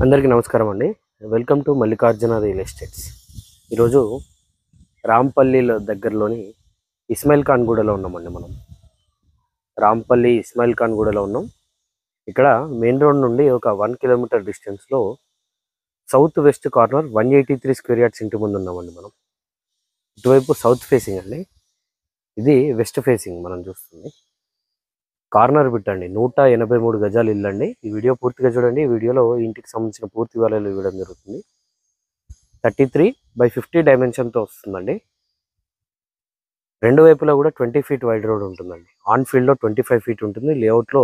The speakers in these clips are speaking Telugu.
అందరికీ నమస్కారం అండి. Welcome to Mallikarjuna real estates. ఈరోజు రాంపల్లిలో దగ్గరలోని ఇస్మాయిల్ ఖాన్ గూడలో ఉన్నామండి. మనం రాంపల్లి ఇస్మాయిల్ ఖాన్ గూడలో ఉన్నాం. ఇక్కడ మెయిన్ రోడ్ నుండి ఒక 1 కిలోమీటర్ డిస్టెన్స్లో south west corner 183 square yards ఇంటి ముందు ఉన్నామండి. మనం ఇటువైపు సౌత్ ఫేసింగ్ అండి, ఇది వెస్ట్ ఫేసింగ్. మనం చూస్తుంది కార్నర్ బిట్ అండి. 183 గజాలు ఇల్లు అండి. ఈ వీడియో పూర్తిగా చూడండి. ఈ వీడియోలో ఇంటికి సంబంధించిన పూర్తి వివరాలు ఇవ్వడం జరుగుతుంది. 33/50 డైమెన్షన్తో వస్తుందండి. రెండు వైపులా కూడా 20 ఫీట్ వైడ్ రోడ్ ఉంటుందండి. ఆన్ ఫీల్డ్లో 25 ఫీట్ ఉంటుంది, లేఅవుట్లో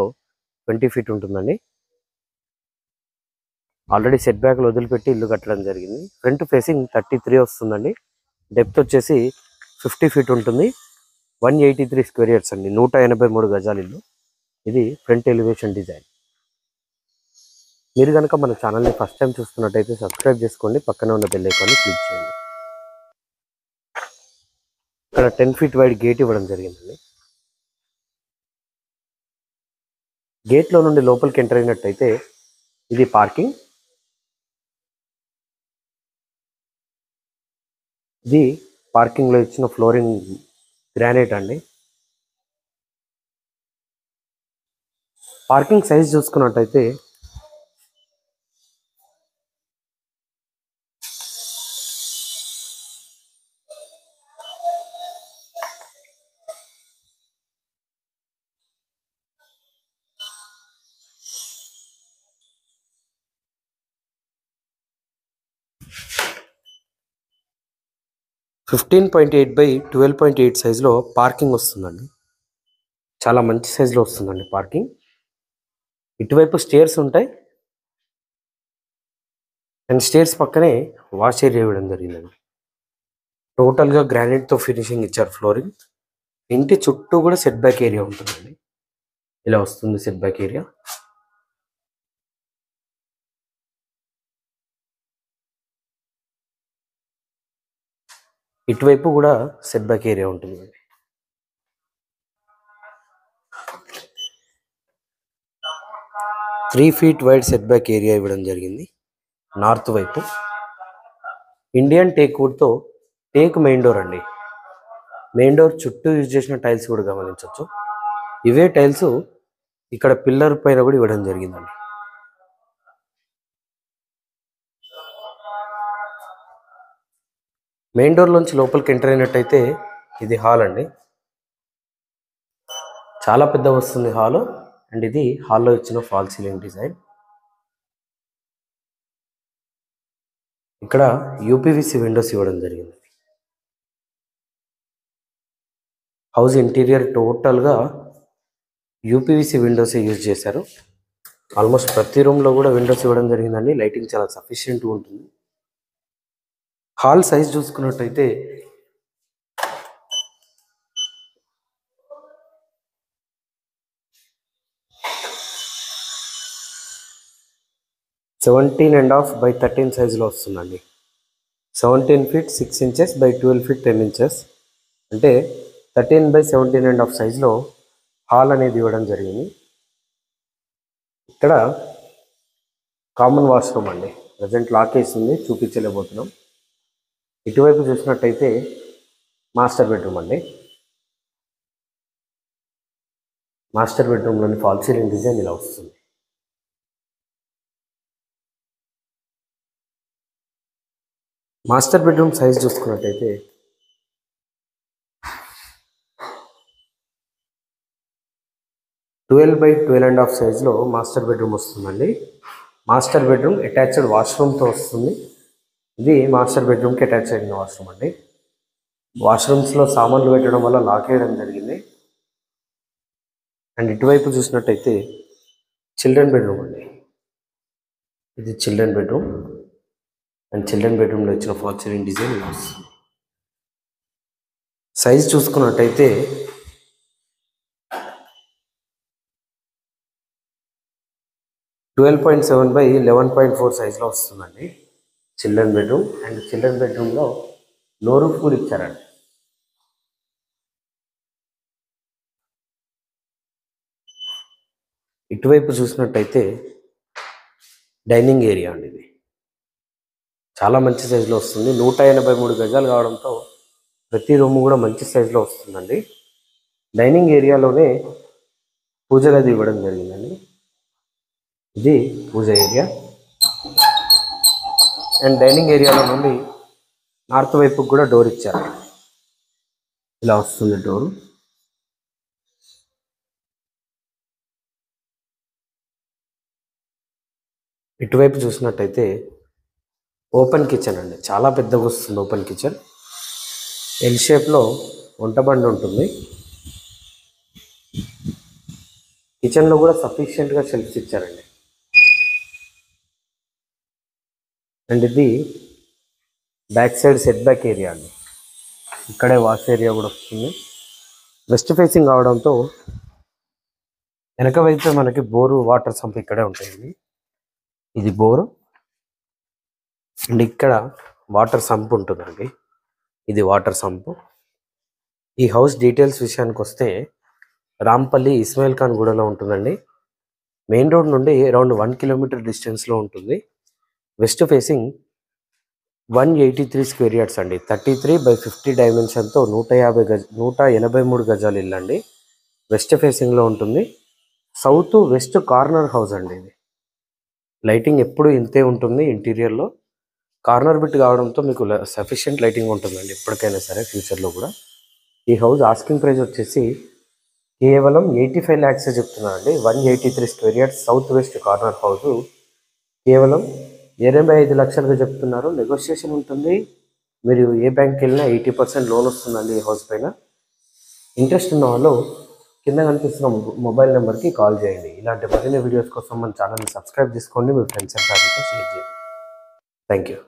20 ఫీట్ ఉంటుందండి. ఆల్రెడీ సెట్ బ్యాక్లు వదిలిపెట్టి ఇల్లు కట్టడం జరిగింది. ఫ్రంట్ ఫేసింగ్ 33 వస్తుందండి. డెప్త్ వచ్చేసి 50 ఫీట్ ఉంటుంది. 183 స్క్వేర్ యార్డ్స్ అండి. 183 గజాలు ఇల్లు. ఇది ఫ్రంట్ ఎలివేషన్ డిజైన్. మీరు కనుక మన ఛానల్ని ఫస్ట్ టైం చూస్తున్నట్టయితే సబ్స్క్రైబ్ చేసుకోండి, పక్కన ఉన్న బెల్ ఐకాన్ని క్లిక్ చేయండి. ఇక్కడ 10 ఫీట్ వైడ్ గేట్ ఇవ్వడం జరిగిందండి. గేట్లో నుండి లోపలికి ఎంటర్ అయినట్టయితే ఇది పార్కింగ్. ఇది పార్కింగ్లో ఇచ్చిన ఫ్లోరింగ్ గ్రానైట్ అండి. పార్కింగ్ సైజ్ చూసుకున్నట్టయితే 15.8/12.8 సైజులో పార్కింగ్ వస్తుందండి. చాలా మంచి సైజులో వస్తుందండి పార్కింగ్. ఇటువైపు స్టేర్స్ ఉంటాయి అండ్ స్టేర్స్ పక్కనే వాష్ ఏరియా ఇవ్వడం జరిగిందండి. టోటల్గా గ్రానైట్తో ఫినిషింగ్ ఇచ్చారు ఫ్లోరింగ్. ఇంటి చుట్టూ కూడా సెట్ బ్యాక్ ఏరియా ఉంటుందండి. ఇలా వస్తుంది సెట్ బ్యాక్ ఏరియా. ఇటువైపు కూడా సెట్ బ్యాక్ ఏరియా ఉంటుందండి. Three feet wide set back area ఇవ్వడం జరిగింది. నార్త్ వైపు ఇండియన్ టేక్ వుడ్తో టేక్ మెయిన్ డోర్ అండి. మెయిన్ డోర్ చుట్టూ యూజ్ చేసిన టైల్స్ కూడా గమనించవచ్చు. ఇవే టైల్స్ ఇక్కడ పిల్లర్ పైన కూడా ఇవ్వడం జరిగిందండి. మెయిన్ డోర్ నుంచి లోపలికి ఎంటర్ అయినట్టయితే ఇది హాల్ అండి. చాలా పెద్ద వస్తుంది హాల్. అండ్ ఇది హాల్లో ఇచ్చిన ఫాల్ సీలింగ్ డిజైన్. ఇక్కడ యూపీవీసీ విండోస్ ఇవ్వడం జరిగింది. హౌస్ ఇంటీరియర్ టోటల్గా యూపీవీసీ విండోస్ యూజ్ చేశారు. ఆల్మోస్ట్ ప్రతి రూమ్లో కూడా విండోస్ ఇవ్వడం జరిగిందండి. లైటింగ్ చాలా సఫిషియెంట్గా ఉంటుంది. హాల్ సైజ్ చూసుకున్నట్టయితే 17.5/13 సైజులో వస్తుందండి. 17 feet 6 inches by 12 feet 10 inches అంటే 13/17.5 సైజులో హాల్ అనేది ఇవ్వడం జరిగింది. ఇక్కడ కామన్ వాష్రూమ్ అండి. ప్రజెంట్ లాక్ వేస్తుంది, చూపించలేకపోతున్నాం. ఇటువైపు చూసినట్టయితే మాస్టర్ బెడ్రూమ్ అండి. మాస్టర్ బెడ్రూమ్లోని ఫాల్ సీలింగ్ డిజైన్ ఇలా వస్తుంది. మాస్టర్ బెడ్రూమ్ సైజ్ చూసుకున్నట్టయితే 12/12.5 సైజులో మాస్టర్ బెడ్రూమ్ వస్తుందండి. మాస్టర్ బెడ్రూమ్ అటాచ్డ్ వాష్రూమ్తో వస్తుంది. ఇది మాస్టర్ బెడ్రూమ్కి అటాచ్ అయిన వాష్రూమ్ అండి. వాష్రూమ్స్లో సామాన్లు పెట్టడం వల్ల లాక్ వేయడం జరిగింది. అండ్ ఇటువైపు చూసినట్టయితే చిల్డ్రన్ బెడ్రూమ్ అండి. ఇది చిల్డ్రన్ బెడ్రూమ్. అండ్ చిల్డ్రన్ బెడ్రూమ్లో ఇచ్చిన ఫాల్ సీలింగ్ డిజైన్ ఇలా వస్తుంది. సైజ్ చూసుకున్నట్టయితే 12.7/11.4 సైజులో వస్తుందండి చిల్డ్రన్ బెడ్రూమ్. అండ్ చిల్డ్రన్ బెడ్రూమ్లో లో రూఫ్ కూడా ఇచ్చారండి. ఇటువైపు చూసినట్టయితే డైనింగ్ ఏరియా అండి. ఇది చాలా మంచి సైజులో వస్తుంది. 183 గజాలు కావడంతో ప్రతి రూమ్ కూడా మంచి సైజులో వస్తుందండి. డైనింగ్ ఏరియాలోనే పూజ గది ఇవ్వడం జరిగిందండి. ఇది పూజ ఏరియా. అండ్ డైనింగ్ ఏరియాలో నుండి నార్త్ వైపుకి కూడా డోర్ ఇచ్చారు. ఇలా వస్తుంది డోరు. ఇటువైపు చూసినట్టయితే ఓపెన్ కిచెన్ అండి. చాలా పెద్దగా వస్తుంది ఓపెన్ కిచెన్. ఎల్ షేప్లో వంటబండి ఉంటుంది. కిచెన్లో కూడా సఫిషియెంట్గా షెల్ఫ్స్ ఇచ్చారండి. అండ్ ఇది back side set back area అండి. ఇక్కడే వాష్ ఏరియా కూడా వస్తుంది. వెస్ట్ ఫేసింగ్ అవడంతో వెనక వైపు మనకి బోరు వాటర్ సంప్ ఇక్కడే ఉంటాయండి. ఇది బోరు అండ్ ఇక్కడ వాటర్ సంప్ ఉంటుందండి. ఇది వాటర్ సంపు. ఈ హౌస్ డీటెయిల్స్ విషయానికి వస్తే రాంపల్లి ఇస్మాయిల్ ఖాన్ గూడలో ఉంటుందండి. మెయిన్ రోడ్ నుండి అరౌండ్ 1 కిలోమీటర్ డిస్టెన్స్లో ఉంటుంది. వెస్ట్ ఫేసింగ్ 183 స్క్వేర్ యార్డ్స్ అండి. 33/50 డైమెన్షన్తో 183 గజాలు ఇల్లు అండి. వెస్ట్ ఫేసింగ్లో ఉంటుంది. సౌత్ వెస్ట్ కార్నర్ హౌస్ అండి. ఇది లైటింగ్ ఎప్పుడు ఇంతే ఉంటుంది. ఇంటీరియర్లో కార్నర్ బిట్ కావడంతో మీకు సఫిషియెంట్ లైటింగ్ ఉంటుందండి ఎప్పటికైనా సరే, ఫ్యూచర్లో కూడా. ఈ హౌస్ ఆస్కింగ్ ప్రైస్ వచ్చేసి కేవలం 85 lakhs చెప్తున్నానండి. 183 square yards south west corner house కేవలం 85 లక్షలుగా చెప్తున్నారు. నెగోషియేషన్ ఉంటుంది. మీరు ఏ బ్యాంక్కి వెళ్ళినా 80% లోన్ వస్తుందండి ఈ హౌస్ పైన. ఇంట్రెస్ట్ ఉన్న వాళ్ళు కింద కనిపిస్తున్న మొబైల్ నెంబర్కి కాల్ చేయండి. ఇలాంటి మరిన్ని వీడియోస్ కోసం మన ఛానల్ని సబ్స్క్రైబ్ చేసుకోండి. మీ ఫ్రెండ్స్ అండ్ ఫ్యామిలీతో షేర్ చేయండి. Thank you.